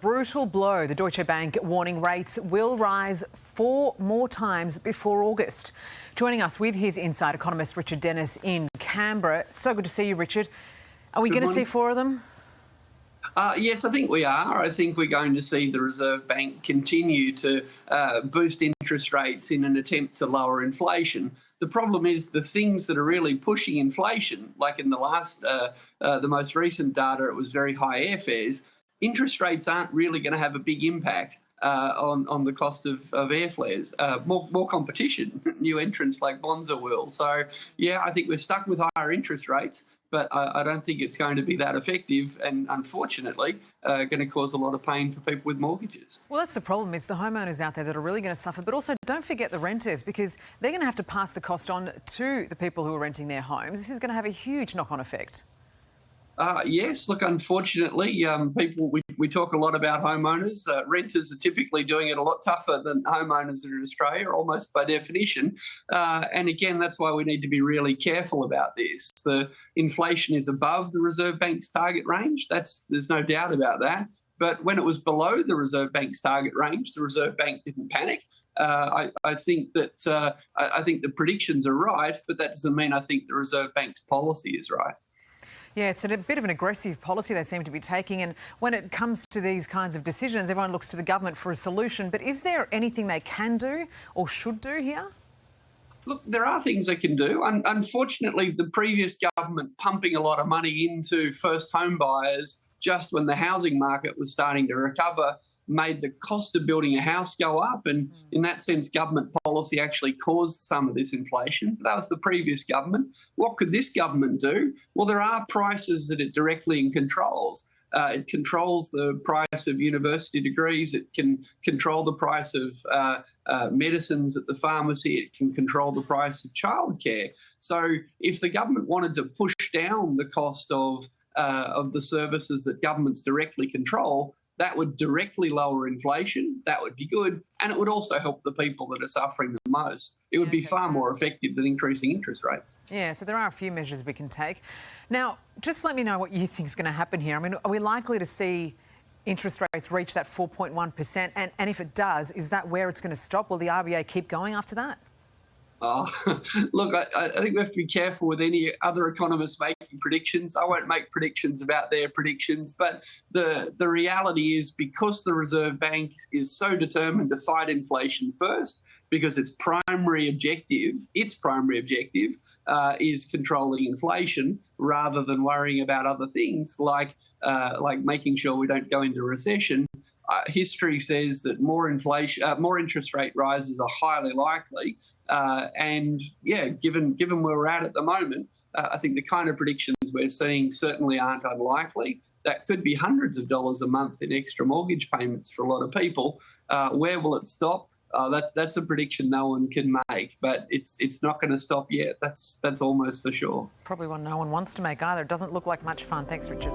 brutal blow. The Deutsche Bank warning rates will rise 4 more times before August. Joining us with his inside economist Richard Dennis in Canberra. So good to see you, Richard. Are we going to see 4 of them? Yes, I think we are. I think we're going to see the Reserve Bank continue to boost interest rates in an attempt to lower inflation. The problem is the things that are really pushing inflation, like in the most recent data, it was very high airfares. Interest rates aren't really going to have a big impact on the cost of airfares. More competition, new entrants like Bonza will. So, yeah, I think we're stuck with higher interest rates, but I don't think it's going to be that effective and, unfortunately, going to cause a lot of pain for people with mortgages. Well, that's the problem. It's the homeowners out there that are really going to suffer, but also don't forget the renters, because they're going to have to pass the cost on to the people who are renting their homes. This is going to have a huge knock-on effect. Yes, look, unfortunately, we talk a lot about homeowners. Renters are typically doing it a lot tougher than homeowners in Australia, almost by definition. And again, that's why we need to be really careful about this. The inflation is above the Reserve Bank's target range. There's no doubt about that. But when it was below the Reserve Bank's target range, the Reserve Bank didn't panic. I think the predictions are right, but that doesn't mean I think the Reserve Bank's policy is right. Yeah, it's a bit of an aggressive policy they seem to be taking, and when it comes to these kinds of decisions, everyone looks to the government for a solution. But is there anything they can do or should do here? Look, there are things they can do. Unfortunately, the previous government pumping a lot of money into first home buyers just when the housing market was starting to recover made the cost of building a house go up, and in that sense government policy actually caused some of this inflation. That was the previous government. What could this government do? Well, there are prices that it directly controls. It controls the price of university degrees. It can control the price of medicines at the pharmacy. It can control the price of childcare. So if the government wanted to push down the cost of the services that governments directly control, that would directly lower inflation. That would be good. And it would also help the people that are suffering the most. It would be far more effective than increasing interest rates. Yeah, so there are a few measures we can take. Now, just let me know what you think is going to happen here. I mean, are we likely to see interest rates reach that 4.1%? And if it does, is that where it's going to stop? Will the RBA keep going after that? Look, I think we have to be careful with any other economists making predictions. I won't make predictions about their predictions, but the reality is, because the Reserve Bank is so determined to fight inflation first, because its primary objective is controlling inflation rather than worrying about other things like making sure we don't go into recession. History says that more interest rate rises are highly likely, and yeah, given where we're at the moment, I think the kind of predictions we're seeing certainly aren't unlikely. That could be hundreds of dollars a month in extra mortgage payments for a lot of people. Where will it stop? That's a prediction no one can make, but it's not going to stop yet. That's almost for sure. Probably one no one wants to make either. It doesn't look like much fun. Thanks, Richard.